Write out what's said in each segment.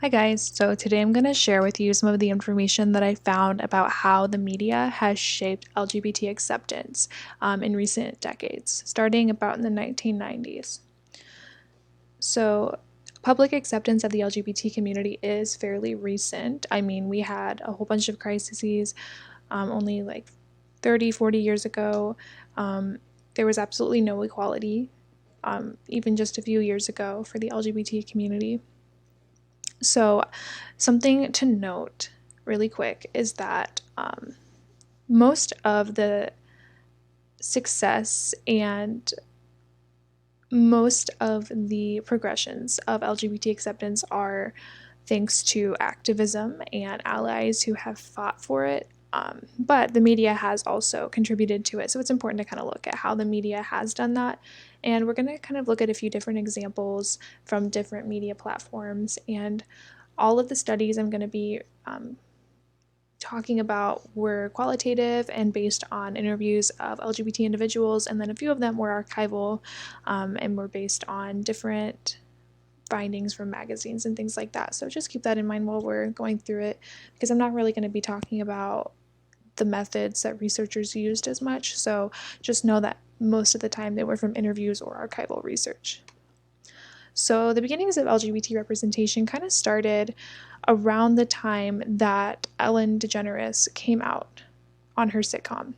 Hi guys, so today I'm going to share with you some of the information that I found about how the media has shaped LGBT acceptance in recent decades, starting about in the 1990s. So, public acceptance of the LGBT community is fairly recent. I mean, we had a whole bunch of crises only like 30, 40 years ago. There was absolutely no equality, even just a few years ago, for the LGBT community. So, something to note really quick is that most of the success and most of the progressions of LGBT acceptance are thanks to activism and allies who have fought for it. But the media has also contributed to it. So it's important to kind of look at how the media has done that. And we're going to kind of look at a few different examples from different media platforms. And all of the studies I'm going to be talking about were qualitative and based on interviews of LGBT individuals, and then a few of them were archival and were based on different findings from magazines and things like that. So just keep that in mind while we're going through it, because I'm not really going to be talking about the methods that researchers used as much. So just know that most of the time they were from interviews or archival research. So the beginnings of LGBT representation kind of started around the time that Ellen DeGeneres came out on her sitcom.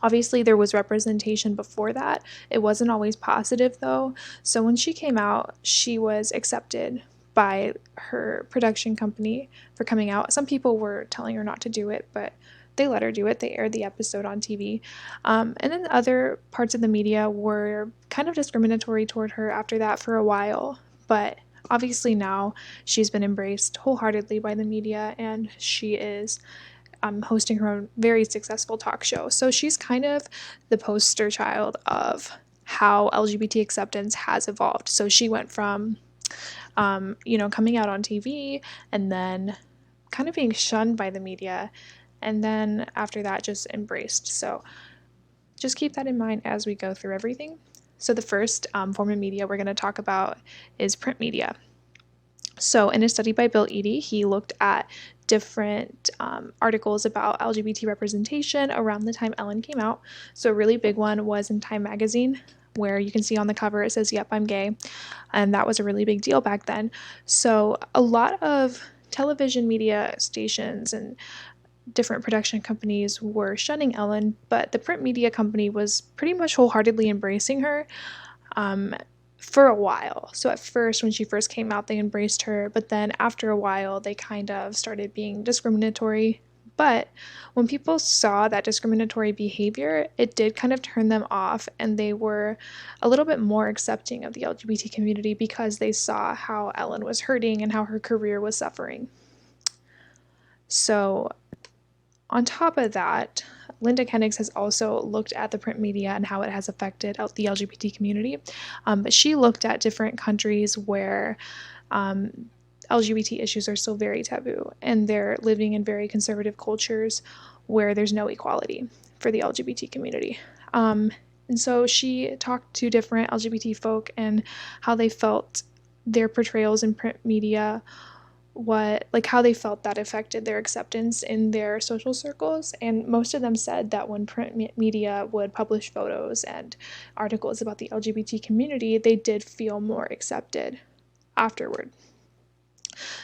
Obviously, there was representation before that. It wasn't always positive, though. So when she came out, she was accepted by her production company for coming out. Some people were telling her not to do it, but they let her do it. They aired the episode on TV. And then other parts of the media were kind of discriminatory toward her after that for a while. But obviously now she's been embraced wholeheartedly by the media, and she is hosting her own very successful talk show. So she's kind of the poster child of how LGBT acceptance has evolved. So she went from, coming out on TV and then kind of being shunned by the media, and then after that, just embraced. So just keep that in mind as we go through everything. So the first form of media we're going to talk about is print media. So in a study by Bill Eadie, he looked at different articles about LGBT representation around the time Ellen came out. So a really big one was in Time magazine, where you can see on the cover it says, "Yep, I'm gay." And that was a really big deal back then. So a lot of television media stations and different production companies were shunning Ellen, but the print media company was pretty much wholeheartedly embracing her. For a while. So at first, when she first came out, they embraced her, but then after a while, they kind of started being discriminatory. But when people saw that discriminatory behavior, it did kind of turn them off, and they were a little bit more accepting of the LGBT community because they saw how Ellen was hurting and how her career was suffering. So on top of that, Linda Kendricks has also looked at the print media and how it has affected the LGBT community. But she looked at different countries where LGBT issues are still very taboo, and they're living in very conservative cultures where there's no equality for the LGBT community. And so she talked to different LGBT folk and how they felt their portrayals in print media, how they felt that affected their acceptance in their social circles. And most of them said that when print media would publish photos and articles about the LGBT community, they did feel more accepted afterward.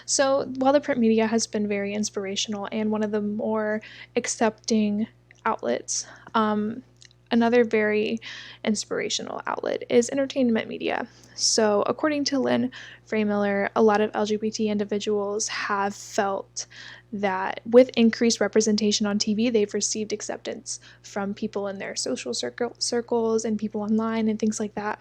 So while the print media has been very inspirational and one of the more accepting outlets, another very inspirational outlet is entertainment media. So, according to Lynn Freymiller, a lot of LGBT individuals have felt that with increased representation on TV, they've received acceptance from people in their social circles and people online and things like that.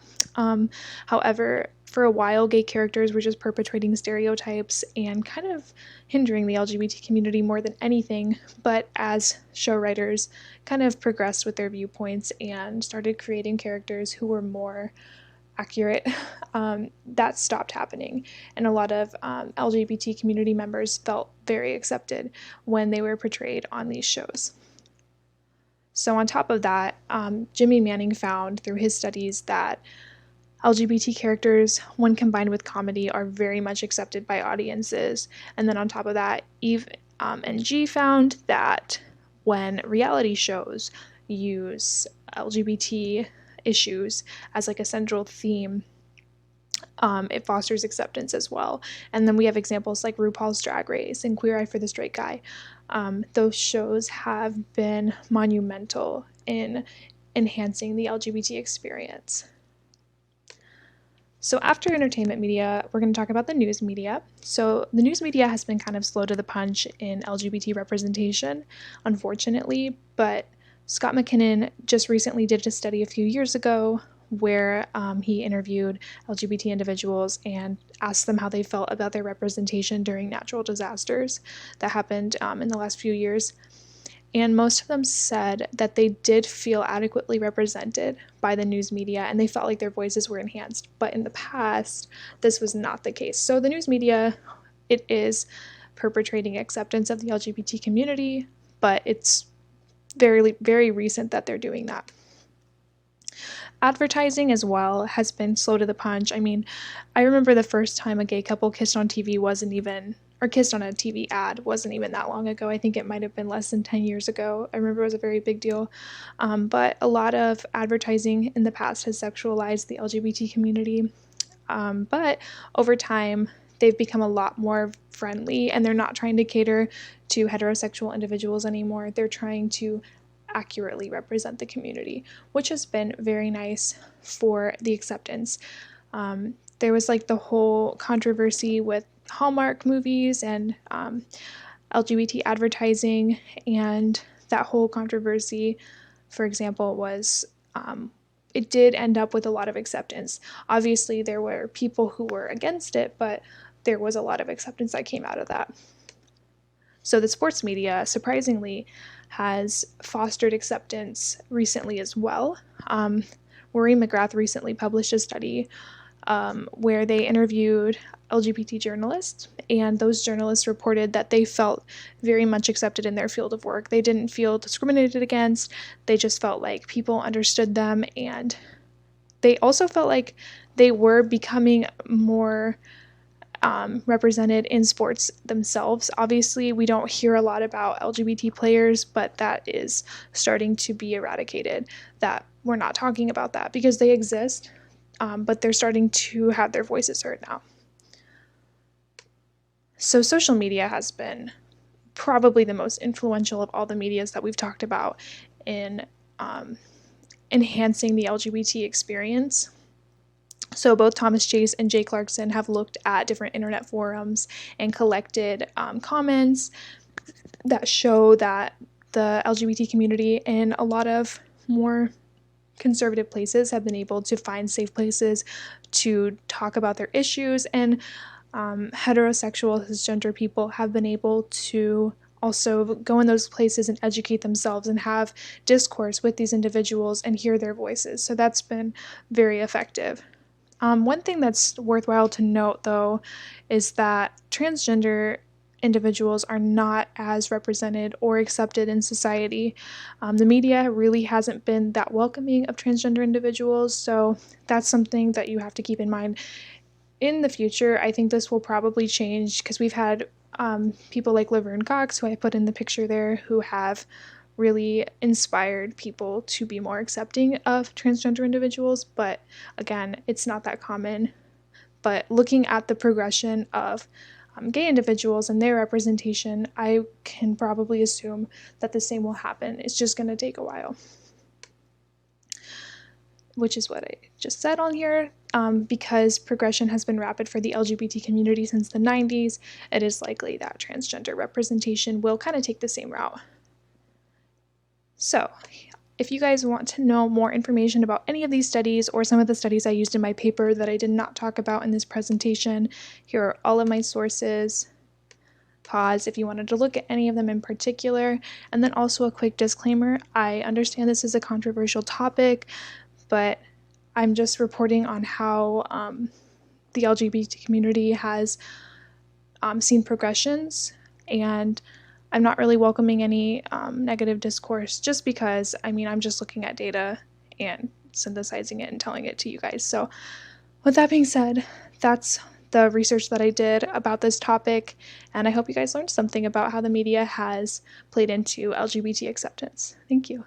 However, for a while, gay characters were just perpetrating stereotypes and kind of hindering the LGBT community more than anything. But as show writers kind of progressed with their viewpoints and started creating characters who were more accurate, that stopped happening. And a lot of LGBT community members felt very accepted when they were portrayed on these shows. So on top of that, Jimmy Manning found through his studies that LGBT characters, when combined with comedy, are very much accepted by audiences. And then on top of that, Eve and G found that when reality shows use LGBT issues as like a central theme, it fosters acceptance as well. And then we have examples like RuPaul's Drag Race and Queer Eye for the Straight Guy. Those shows have been monumental in enhancing the LGBT experience. So after entertainment media, we're going to talk about the news media. So the news media has been kind of slow to the punch in LGBT representation, unfortunately, but Scott McKinnon just recently did a study a few years ago where he interviewed LGBT individuals and asked them how they felt about their representation during natural disasters that happened in the last few years. And most of them said that they did feel adequately represented by the news media and they felt like their voices were enhanced. But in the past, this was not the case. So the news media, it is perpetrating acceptance of the LGBT community, but it's very, very recent that they're doing that. Advertising as well has been slow to the punch. I mean, I remember the first time a gay couple kissed on TV kissed on a TV ad wasn't even that long ago. I think it might have been less than 10 years ago. I remember it was a very big deal. But a lot of advertising in the past has sexualized the LGBT community. But over time, they've become a lot more friendly and they're not trying to cater to heterosexual individuals anymore. They're trying to accurately represent the community, which has been very nice for the acceptance. There was like the whole controversy with Hallmark movies and LGBT advertising, and that whole controversy, for example, was it did end up with a lot of acceptance. Obviously, there were people who were against it, but there was a lot of acceptance that came out of that. So the sports media, surprisingly, has fostered acceptance recently as well. Rory McGrath recently published a study where they interviewed LGBT journalists, and those journalists reported that they felt very much accepted in their field of work. They didn't feel discriminated against, they just felt like people understood them, and they also felt like they were becoming more represented in sports themselves. Obviously, we don't hear a lot about LGBT players, but that is starting to be eradicated. That we're not talking about that because they exist, but they're starting to have their voices heard now. So social media has been probably the most influential of all the medias that we've talked about in enhancing the LGBT experience. So both Thomas Chase and Jay Clarkson have looked at different internet forums and collected comments that show that the LGBT community in a lot of more conservative places have been able to find safe places to talk about their issues, and heterosexual cisgender people have been able to also go in those places and educate themselves and have discourse with these individuals and hear their voices. So that's been very effective. One thing that's worthwhile to note, though, is that transgender individuals are not as represented or accepted in society. The media really hasn't been that welcoming of transgender individuals, so that's something that you have to keep in mind. In the future, I think this will probably change because we've had people like Laverne Cox, who I put in the picture there, who have really inspired people to be more accepting of transgender individuals, but again, it's not that common. But looking at the progression of gay individuals and their representation, I can probably assume that the same will happen. It's just going to take a while, which is what I just said on here. Because progression has been rapid for the LGBT community since the 90s, it is likely that transgender representation will kind of take the same route. So, if you guys want to know more information about any of these studies or some of the studies I used in my paper that I did not talk about in this presentation, here are all of my sources. Pause if you wanted to look at any of them in particular. And then also a quick disclaimer, I understand this is a controversial topic, but I'm just reporting on how the LGBT community has seen progressions, and I'm not really welcoming any negative discourse just because, I'm just looking at data and synthesizing it and telling it to you guys. So With that being said, that's the research that I did about this topic, and I hope you guys learned something about how the media has played into LGBT acceptance. Thank you.